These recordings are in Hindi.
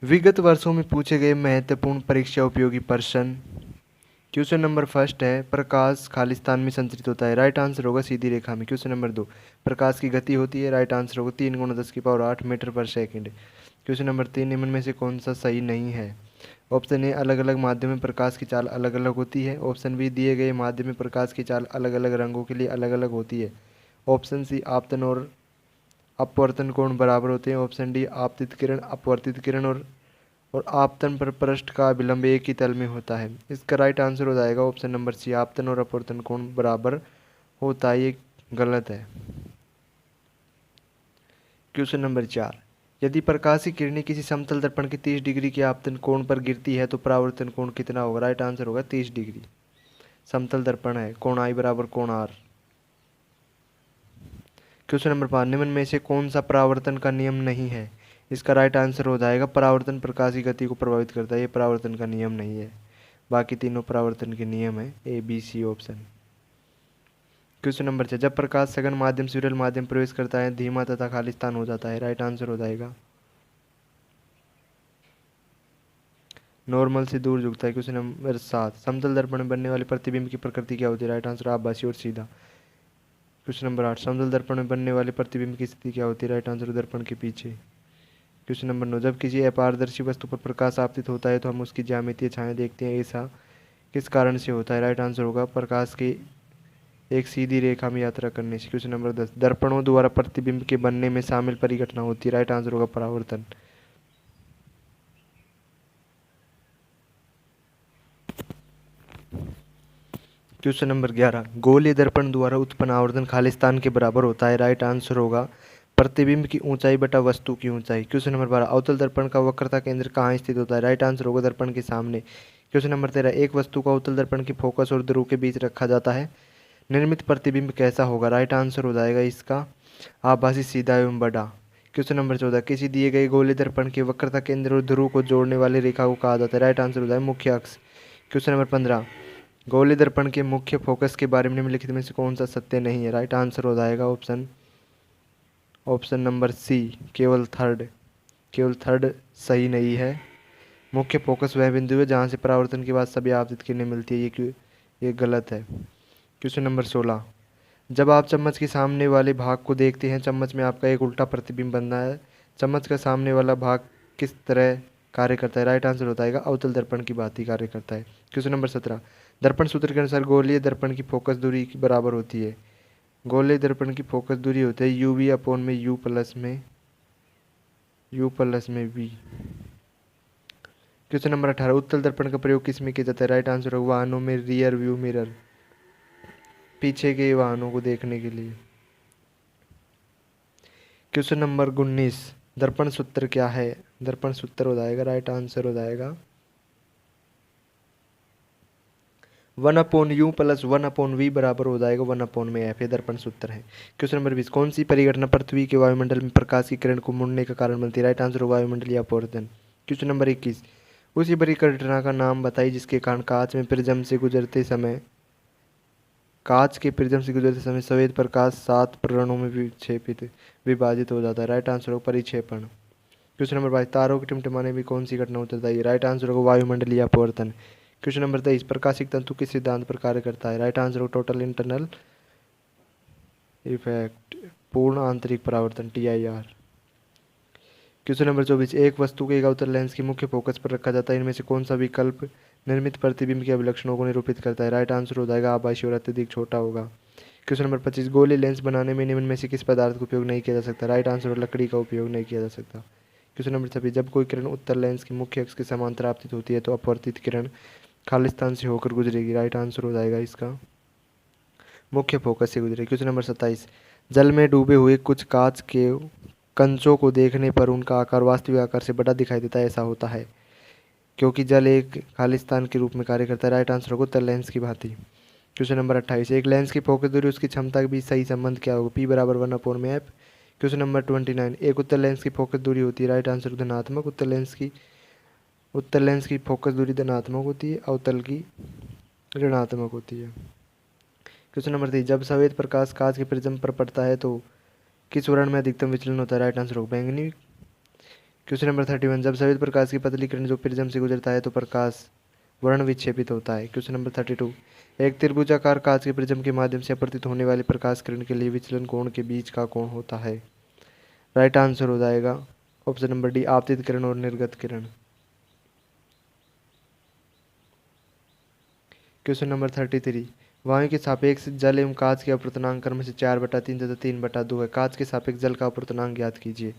विगत वर्षों में पूछे गए महत्वपूर्ण परीक्षा उपयोगी प्रश्न। क्वेश्चन नंबर फर्स्ट है, प्रकाश खालिस्तान में संचरित होता है। राइट आंसर होगा सीधी रेखा में। क्वेश्चन नंबर 2, प्रकाश की गति होती है। राइट आंसर होगा 3 × 10⁸ मीटर पर सेकंड। क्वेश्चन नंबर 3, निम्न में से कौन सा सही नहीं है। ऑप्शन ए, अलग अलग माध्यम में प्रकाश की चाल अलग अलग होती है। ऑप्शन बी, दिए गए माध्यम में प्रकाश की चाल अलग अलग रंगों के लिए अलग अलग होती है। ऑप्शन सी, आपतन और अपवर्तन कोण बराबर होते हैं। ऑप्शन डी, आपतित किरण, अपवर्तित किरण और आपतन पर पृष्ठ का अभिलंब एक ही तल में होता है। इसका राइट आंसर हो जाएगा ऑप्शन नंबर सी, आपतन और अपवर्तन कोण बराबर होता है। ये गलत है। क्वेश्चन नंबर 4, यदि प्रकाश की किरणें किसी समतल दर्पण के 30 डिग्री के आपतन कोण पर गिरती है तो परावर्तन कोण कितना होगा। राइट आंसर होगा 30 डिग्री। समतल दर्पण है, कोण आई बराबर कोण आर। क्वेश्चन नंबर 5, निम्न में से कौन सा परावर्तन का नियम नहीं है। इसका राइट आंसर हो जाएगा, परावर्तन प्रकाश की गति को प्रभावित करता है। ये परावर्तन का नियम नहीं है। बाकी तीनों परावर्तन के नियम है, A B C option. Question number 6, जब प्रकाश सघन माध्यम से विरल माध्यम प्रवेश करता है धीमा तथा खालिस्तान हो जाता है। राइट आंसर हो जाएगा नॉर्मल से दूर झुकता है। क्वेश्चन नंबर 7, समतल दर्पण में बनने वाले प्रतिबिंब की प्रकृति क्या होती है। राइट आंसर आभासी और सीधा। क्वेश्चन नंबर 8, समतल दर्पण में बनने वाले प्रतिबिंब की स्थिति क्या होती है। राइट आंसर दर्पण के पीछे। क्वेश्चन नंबर 9, जब किसी अपारदर्शी वस्तु पर प्रकाश आपतित होता है तो हम उसकी ज्यामितीय छाया देखते हैं, ऐसा किस कारण से होता है। राइट आंसर होगा प्रकाश की एक सीधी रेखा में यात्रा करने से। क्वेश्चन नंबर 10, दर्पणों द्वारा प्रतिबिंब के बनने में शामिल परिघटना होती है। राइट आंसर होगा परावर्तन। क्वेश्चन नंबर 11, गोलीय दर्पण द्वारा उत्पन्न आवर्धन खालिस्तान के बराबर होता है। राइट आंसर होगा प्रतिबिंब की ऊंचाई बटा वस्तु की ऊंचाई। क्वेश्चन नंबर 12, अवतल दर्पण का वक्रता केंद्र कहाँ स्थित होता है। राइट आंसर होगा दर्पण के सामने। क्वेश्चन नंबर 13, एक वस्तु को अवतल दर्पण के फोकस और ध्रुव के बीच रखा जाता है, निर्मित प्रतिबिंब कैसा होगा। राइट आंसर हो जाएगा इसका आभासी, सीधा एवं बड़ा। क्वेश्चन नंबर 14, किसी दिए गए गोलीय दर्पण के वक्रता केंद्र और ध्रुव को जोड़ने वाली रेखा को कहा जाता है। राइट आंसर हो जाएगा मुख्य अक्ष। क्वेश्चन नंबर 15, गोलीय दर्पण के मुख्य फोकस के बारे में निम्नलिखित में से कौन सा सत्य नहीं है। राइट आंसर हो जाएगा ऑप्शन नंबर सी, केवल थर्ड सही नहीं है। मुख्य फोकस वह बिंदु है जहाँ से परावर्तन के बाद सभी आपतित किरणें मिलती है। ये गलत है। क्वेश्चन नंबर 16, जब आप चम्मच के सामने वाले भाग को देखते हैं, चम्मच में आपका एक उल्टा प्रतिबिंब बनता है। चम्मच का सामने वाला भाग किस तरह कार्य करता है। राइट आंसर होता है अवतल दर्पण की भांति कार्य करता है। क्वेश्चन नंबर 17, दर्पण सूत्र के अनुसार गोलीय दर्पण की फोकस दूरी की बराबर होती है। गोलीय दर्पण की फोकस दूरी होती है यूवी अपॉन में यू प्लस में वी। क्वेश्चन नंबर 18, उत्तल दर्पण का प्रयोग किस में किया जाता है। राइट आंसर होगा वाहनों में रियर व्यू मिरर, पीछे के वाहनों को देखने के लिए। क्वेश्चन नंबर 19, दर्पण सूत्र क्या है। दर्पण सूत्र हो जाएगा, राइट आंसर हो जाएगा 1/u प्लस 1/v बराबर हो जाएगा 1/f। ये दर्पण सूत्र है। क्वेश्चन नंबर 20, कौन सी परिघटना पृथ्वी के वायुमंडल में प्रकाश की किरण को मुड़ने का कारण बनती है। राइट आंसर होगा वायुमंडलीय अपवर्तन। क्वेश्चन नंबर 21, उसी परिघटना का नाम बताइए जिसके कारण कांच के प्रिज्म से गुजरते समय सफेद प्रकाश 7 प्रकरणों में विभाजित हो जाता है। राइट आंसर होगा परिक्षेपण। क्वेश्चन नंबर 22, तारों के टिमटिमाने में कौन सी घटना होती है। राइट आंसर होगा वायुमंडलीय अपवर्तन। क्वेश्चन नंबर 23, प्रकाशिक तंतु किस सिद्धांत पर कार्य करता है। राइट आंसर होगा टोटल इंटरनल इफेक्ट, पूर्ण आंतरिक परावर्तन, TIR। क्वेश्चन नंबर 24, एक वस्तु को एक अवतल लेंस के मुख्य फोकस पर रखा जाता है, इनमें से कौन सा विकल्प निर्मित प्रतिबिंब के अभिलक्षणों को निरूपित करता है। राइट आंसर हो जाएगा आभासी और अत्यधिक छोटा होगा। क्वेश्चन नंबर 25, गोली लेंस बनाने में निम्न में से किस पदार्थ का उपयोग नहीं किया जा सकता। राइट आंसर हो लकड़ी का उपयोग नहीं किया जा सकता। क्वेश्चन नंबर 26, जब कोई किरण उत्तल लेंस के मुख्य अक्ष के समांतर आपतित होती है तो अपवर्तित किरण खालिस्तान से होकर गुजरेगी। राइट आंसर हो जाएगा इसका मुख्य फोकस से गुजरेगी। क्वेश्चन नंबर 27, जल में डूबे हुए कुछ कांच के कंचों को देखने पर उनका आकार वास्तविक आकार से बड़ा दिखाई देता है, ऐसा होता है क्योंकि जल एक खालिस्तान के रूप में कार्य करता है। राइट आंसर होगा उत्तल लेंस की भांति। क्वेश्चन नंबर 28, एक लेंस की फोकस दूरी उसकी क्षमता के बीच सही संबंध क्या होगा। P बराबर 1/f। क्वेश्चन नंबर 29, एक उत्तल लेंस की फोकस दूरी होती है। राइट आंसर धनात्मक। उत्तल लेंस की फोकस दूरी धनात्मक होती है, अवतल की ऋणात्मक होती है। क्वेश्चन नंबर 30, जब सफेद प्रकाश कांच के प्रिज्म पर पड़ता है तो किस वर्ण में अधिकतम विचलन होता है। राइट आंसर होगा बैंगनी। क्वेश्चन नंबर 31, जब सफेद प्रकाश की पतली किरण जो प्रिज्म से गुजरता है तो प्रकाश वर्ण विक्षेपित होता है। क्वेश्चन नंबर 32, एक त्रिभुजाकार कांच के प्रिज्म के माध्यम से अपवर्तित होने वाली प्रकाश किरण के लिए विचलन कोण के बीच का कोण होता है। राइट आंसर हो जाएगा ऑप्शन नंबर डी, आपतित किरण और निर्गत किरण। क्वेश्चन नंबर 33, वायु के सापेक्ष जल एवं कांच के अपवर्तनांक क्रम से 4/3 तथा 3/2 है। कांच के सापेक्ष जल का अपवर्तनांक ज्ञात कीजिए।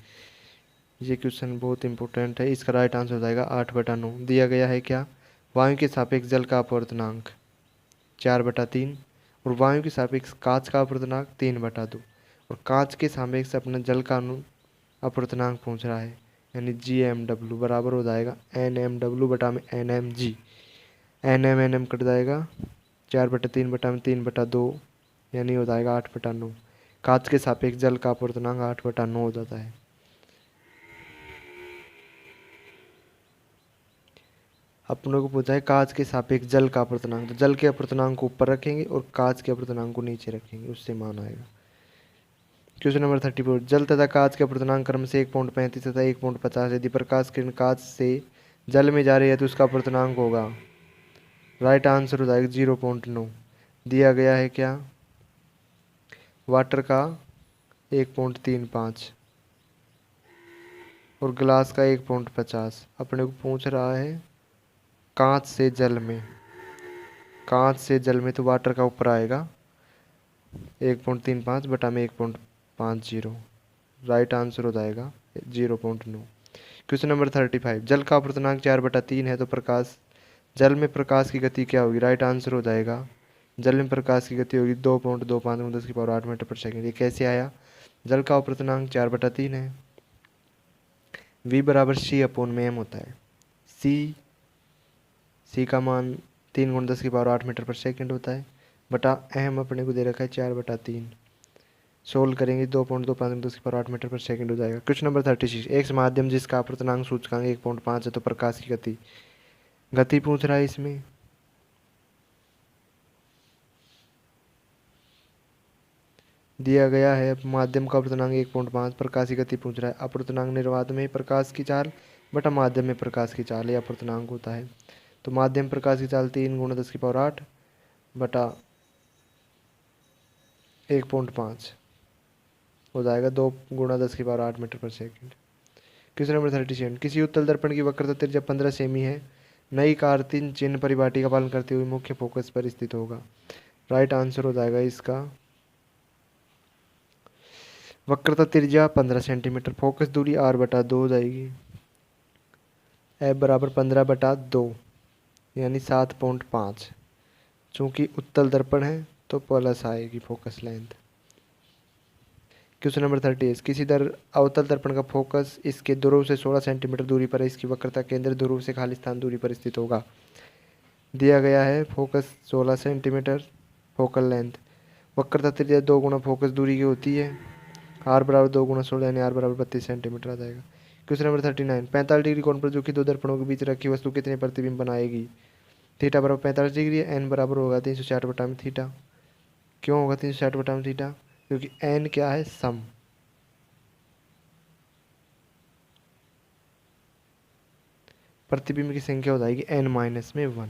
ये क्वेश्चन बहुत इंपॉर्टेंट है। इसका राइट आंसर हो जाएगा 8/9। दिया गया है क्या, वायु के सापेक्ष जल का अपवर्तनांक 4/3 और वायु के सापेक्ष कांच का अपवर्तनांक 3/2 और कांच के सापेक्ष अपने जल का अपवर्तनांक पूछ रहा है, यानी GMW बराबर हो जाएगा NMW बटा में NMG। NM कट जाएगा, 4/3 बटा में 3/2 यानी हो जाएगा 8/9। कांच के सापेक्ष जल का अपवर्तनांक 8/9 हो जाता है। अपनों को पूछा है कांच के सापेक्ष जल का अपवर्तनांक, तो जल के अपवर्तनांक को ऊपर रखेंगे और कांच के अपवर्तनांक को नीचे रखेंगे, उससे मान आएगा। क्वेश्चन नंबर 34, जल तथा कांच के अपवर्तनांक क्रम से 1.35 तथा 1.50। यदि प्रकाश किरण कांच से जल में जा रही है तो उसका अपवर्तनांक होगा। राइट आंसर हो जाएगा 0.9। दिया गया है क्या, वाटर का 1.35 और ग्लास का 1.50। अपने को पूछ रहा है कांच से जल में, कांच से जल में तो वाटर का ऊपर आएगा 1.35 बटा में 1.50। राइट आंसर हो जाएगा 0.9। क्वेश्चन नंबर 35, जल का अपवर्तनांक 4/3 है तो प्रकाश जल में प्रकाश की गति क्या होगी। राइट आंसर हो जाएगा जल में प्रकाश की गति होगी 2.25 × 10⁸ मीटर पर सेकेंड। ये कैसे आया, जल का अपवर्तनांक 4/3 है, V बराबर C/m होता है। C का मान 3 × 10⁸ मीटर पर सेकेंड होता है बटा m अपने को दे रखा है 4/3। सोल्व करेंगे 2.25 × 10⁸ मीटर पर सेकेंड हो जाएगा। क्वेश्चन नंबर 36, एक माध्यम जिसका अपवर्तनांक सूचकांक 1.5 है तो प्रकाश की गति, गति पूछ रहा है इसमें। दिया गया है माध्यम का अपवर्तनांक 1.5, प्रकाश की गति पूछ रहा है। अपवर्तनांक निर्वात में प्रकाश की चाल बटा माध्यम में प्रकाश की चाल, ये अपवर्तनांक होता है। तो माध्यम प्रकाश की चाल 3 × 10⁸ बटा 1.5 हो जाएगा 2 × 10⁸ मीटर पर सेकेंड। क्वेश्चन नंबर 37, किसी उत्तल दर्पण की वक्रता त्रिज्या 15 सेमी है, नई कार 3 चिन्ह परिपाटी का पालन करते हुए मुख्य फोकस पर स्थित होगा। राइट आंसर हो जाएगा इसका, वक्रता त्रिज्या 15 सेंटीमीटर, फोकस दूरी r/2 हो जाएगी, f बराबर 15/2 यानी 7.5। चूंकि उत्तल दर्पण है तो प्लस आएगी फोकस लेंथ। क्वेश्चन नंबर 38, किसी अवतल दर्पण का फोकस इसके ध्रुव से 16 सेंटीमीटर दूरी पर है, इसकी वक्रता केंद्र ध्रुव से खाली स्थान दूरी पर स्थित होगा। दिया गया है फोकस 16 सेंटीमीटर फोकल लेंथ, वक्रता त्रिज्या 2 × फोकस दूरी की होती है, r बराबर 2 × 16 यानी r बराबर 32 सेंटीमीटर आ जाएगा। क्वेश्चन नंबर 39, 45 डिग्री कोण पर जो कि दो दर्पणों के बीच रखी वस्तु कितने प्रतिबिंब बनाएगी। थीटा बराबर 45 डिग्री है, n बराबर होगा 360 बटा में थीटा। क्यों होगा 360 बटा में थीटा, क्योंकि n क्या है, सम। प्रतिबिंब की संख्या हो जाएगी n-1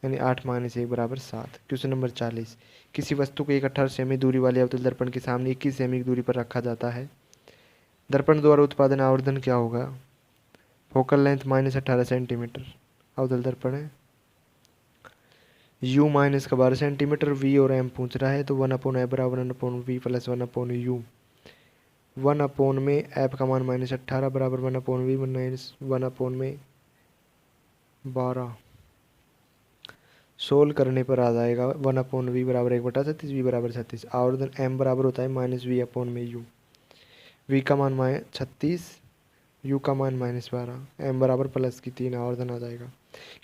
यानी 8 - 1 बराबर 7। क्वेश्चन नंबर 40, किसी वस्तु को 18 सेमी दूरी वाले अवतल दर्पण के सामने 21 सेमी की दूरी पर रखा जाता है, दर्पण द्वारा उत्पादन आवर्धन क्या होगा। फोकल लेंथ -18 सेंटीमीटर, अवतल दर्पण है, u का 12 सेंटीमीटर, v और m पूछ रहा है तो 1/f बराबर 1/v प्लस 1/u। 1 में f का मान -18 बराबर 1/v माइनस 1/12। सोल्व करने पर आ जाएगा 1/v बराबर 1/36, v बराबर 36। आवर्धन m बराबर होता है -v/u। v का मान 36, u का मान -12, m बराबर +3 आवर्धन आ जाएगा।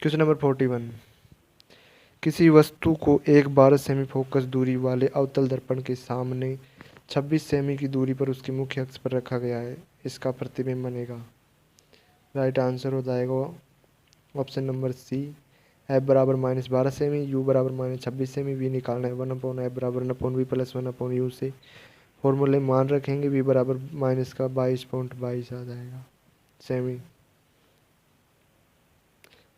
क्वेश्चन नंबर 41, किसी वस्तु को एक 12 सेमी फोकस दूरी वाले अवतल दर्पण के सामने 26 सेमी की दूरी पर उसके मुख्य अक्ष पर रखा गया है, इसका प्रतिबिंब बनेगा। राइट आंसर हो जाएगा ऑप्शन नंबर सी, f बराबर -12 सेमी, u बराबर -26 सेमी, v निकालना है 1/f बराबर 1/v प्लस 1/u से। फॉर्मूले मान रखेंगे, v बराबर माइनस का 22.22 आ जाएगा सेमी।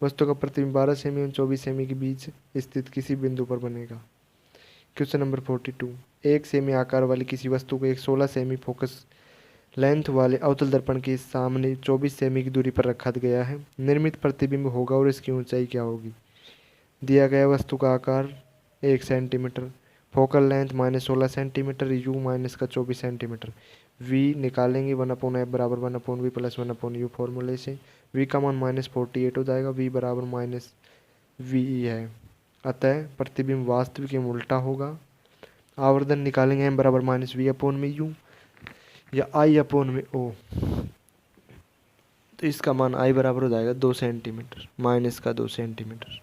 वस्तु का प्रतिबिंब 12 सेमी और 24 सेमी के बीच स्थित किसी बिंदु पर बनेगा। क्वेश्चन नंबर 42, 1 सेमी आकार वाली किसी वस्तु को एक 16 सेमी फोकस लेंथ वाले अवतल दर्पण के सामने 24 सेमी की दूरी पर रखा गया है। निर्मित प्रतिबिंब होगा और इसकी ऊंचाई क्या होगी। दिया गया वस्तु का आकार 1 centimetre, focal length -16 centimetre, you minus का 24 सेंटीमीटर। v निकालेंगे 1/f बराबर 1/v प्लस 1/u फॉर्मूले से। v का मान -48 हो जाएगा, v बराबर -ve है। अतः प्रतिबिंब वास्तविक एवं उल्टा होगा। आवर्धन निकालेंगे m बराबर -v/u या I/o। तो इसका मान I बराबर हो जाएगा 2 सेंटीमीटर, माइनस का 2 सेंटीमीटर।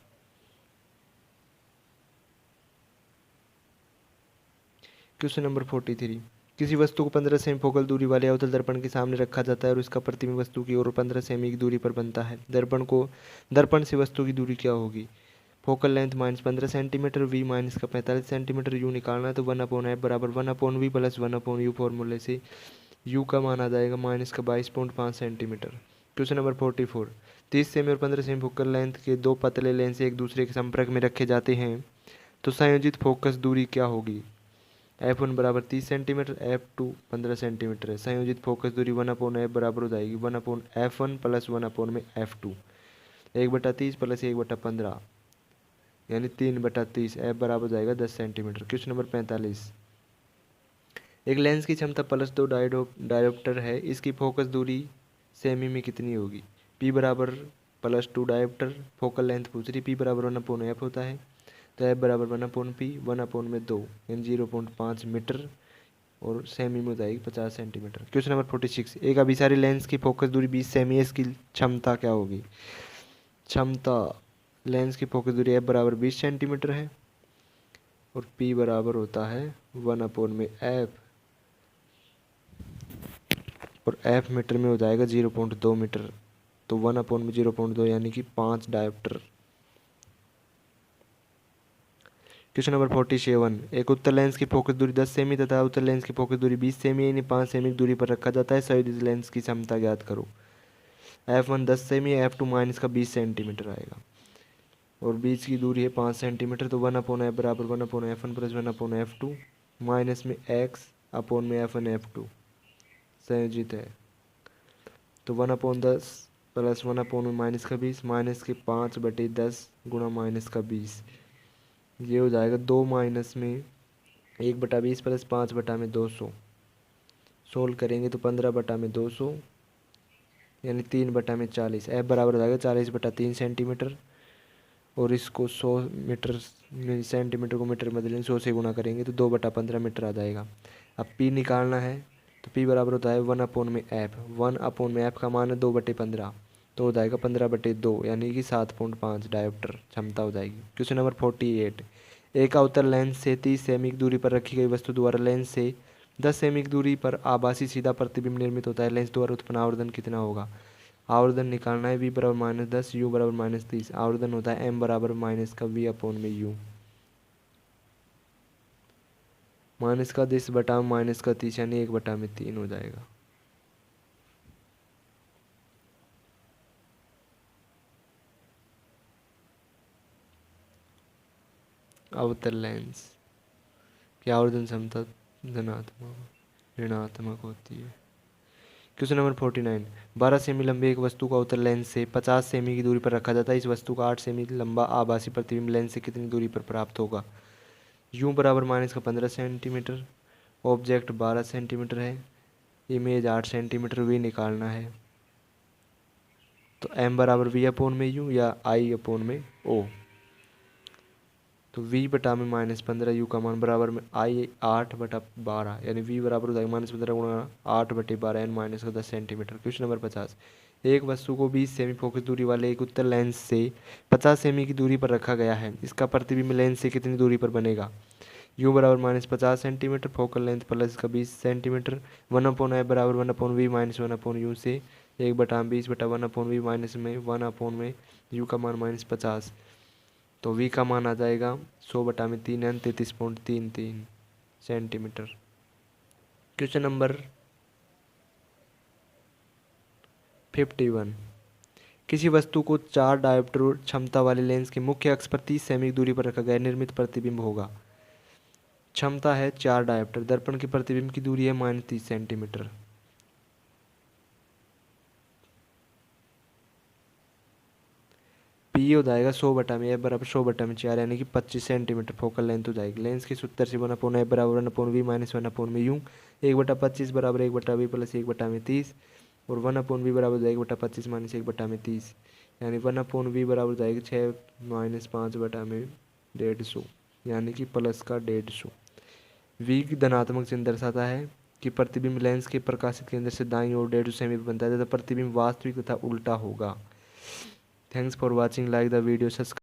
क्वेश्चन नंबर 43, किसी वस्तु को 15 सेमी फोकल दूरी वाले अवतल दर्पण के सामने रखा जाता है और इसका प्रतिबिंब वस्तु की ओर 15 सेमी की दूरी पर बनता है। दर्पण से वस्तु की दूरी क्या होगी। Focal length -15 centimetre, v minus का 45 सेंटीमीटर, u निकालना है तो 1/f बराबर 1/v प्लस 1/u फॉर्मूले से u का मान आ जाएगा माइनस का 22.5 सेंटीमीटर। क्वेश्चन नंबर 44, 30 सेमी और 15 सेमी फोकल लेंथ के दो पतले लेंस एक दूसरे के संपर्क में रखे जाते हैं तो संयोजित फोकस दूरी क्या होगी। f1 बराबर 30 सेंटीमीटर, f2 15 सेंटीमीटर है। संयोजित फोकस दूरी 1/f बराबर हो जाएगी 1/f1 प्लस 1/f2, 1/30 प्लस 1/15 यानी 3/30। f बराबर हो जाएगा 10 सेंटीमीटर। क्वेश्चन नंबर 45, एक लेंस की क्षमता +2 डायोप्टर है, इसकी फोकस दूरी सेमी में कितनी होगी। p बराबर +2 डायोप्टर, फोकल लेंथ पूछ रही, p बराबर 1/f होता है तो f बराबर 1/p 1/2 यानी 0.5 मीटर और सेमी में हो जाएगी 50 सेंटीमीटर। क्वेश्चन नंबर 46, एक अभिसारी लेंस की फोकस दूरी 20 सेमी है, इसकी क्षमता क्या होगी। क्षमता लेंस की फोकस दूरी f बराबर 20 सेंटीमीटर है और p बराबर होता है 1/f और f मीटर में हो जाएगा 0.2 मीटर तो 1/0.2 यानी कि 5 डायोप्टर। क्वेश्चन नंबर 47, एक उत्तल लेंस की फोकस दूरी 10 सेमी तथा उत्तल लेंस की फोकस दूरी 20 सेमी यानी 5 सेमी की दूरी पर रखा जाता है। संयोजित लेंस की क्षमता ज्ञात करो। f1 10 सेमी, f2 माइनस का 20 सेंटीमीटर आएगा और बीच की दूरी है 5 सेंटीमीटर तो 1/f बराबर 1/f1 प्लस 1/f2 माइनस में x अपॉन में f1 f2 संयोजित है तो 1/10 प्लस 1/में माइनस का 20 माइनस के 5/10 गुणा माइनस का 20, ये हो जाएगा 2 माइनस में 1/20 प्लस 5/200। सोल्व करेंगे तो 15/200 यानी 3/40। f बराबर हो जाएगा 40/3 सेंटीमीटर और इसको 100 मीटर सेंटीमीटर को मीटर में बदलेंगे, 100 से गुणा करेंगे तो 2/15 मीटर आ जाएगा। अब p निकालना है तो p बराबर होता है 1/f। 1/f का मान है 2/15 तो हो जाएगा 15/2 यानी कि 7.5 डायोप्टर क्षमता हो जाएगी। क्वेश्चन नंबर 48, एक अवतल लेंस से 30 सेमी की दूरी पर रखी गई वस्तु द्वारा लेंस से 10 सेमी की दूरी पर आभासी सीधा प्रतिबिंब निर्मित होता है। लेंस द्वारा उत्पन्न आवर्धन कितना होगा। आवर्धन निकालना है, v बराबर -10 u बराबर -30। आवर्धन होता है m बराबर माइनस का v अपॉन में u, माइनस का 10 माइनस का 30 यानी 1/3 हो जाएगा। अवतल लेंस की आवर्धन क्षमता धनात्मक ऋणात्मक होती है। क्वेश्चन नंबर 49, 12 सेमी लंबे एक वस्तु को अवतल लेंस से 50 सेमी की दूरी पर रखा जाता है। इस वस्तु का 8 सेमी लंबा आभासी प्रतिबिंब लेंस से कितनी दूरी पर प्राप्त होगा। u बराबर माइनस का 15 सेंटीमीटर, ऑब्जेक्ट 12 सेंटीमीटर है, इमेज 8 सेंटीमीटर, v निकालना है तो m बराबर v अपॉन में u या I अपॉन में o। तो v बटा में -15 u का मान बराबर में I 8/12 यानी v बराबर हो जाएगा -15 गुणा 8/12 यानी माइनस का 10 सेंटीमीटर। क्वेश्चन नंबर 50, एक वस्तु को 20 सेमी फोकस दूरी वाले एक उत्तल लेंस से 50 सेमी की दूरी पर रखा गया है। इसका प्रतिबिंब लेंस से कितनी दूरी पर बनेगा। u बराबर -50 सेंटीमीटर, फोकल लेंथ प्लस का 20 सेंटीमीटर, 1/f बराबर 1/v माइनस 1/u से 1/20/1/v माइनस में 1/में u का मान -50 तो v का मान आ जाएगा 100/3 यानी 33.33 सेंटीमीटर। Question number 51। किसी वस्तु को 4 डायोप्टर क्षमता वाले लेंस के मुख्य अक्ष पर 30 सेमी की दूरी पर रखा गया, निर्मित प्रतिबिंब होगा। क्षमता है 4 डायोप्टर, दर्पण के प्रतिबिंब की दूरी है -30 सेंटीमीटर। पी हो जाएगा 100/में, एफ बराबर 100/4 यानी कि 25 सेंटीमीटर फोकल लेंथ हो जाएगी। लेंस के सूत्र से 1/f बराबर 1/v माइनस 1/u, 1/25 बराबर 1/v प्लस 1/30 और 1/v बराबर हो जाएगी 1/25 माइनस 1/30 यानी 1/v बराबर हो जाएगी 6 माइनस 5/150 यानी कि प्लस का 150। v की धनात्मक चिन्ह दर्शाता है कि प्रतिबिंब लेंस के प्रकाशित केंद्र से दाईं ओर 150 सेमी पर बनता है तथा प्रतिबिंब वास्तविक तथा उल्टा होगा। Thanks for watching, like the video, subscribe.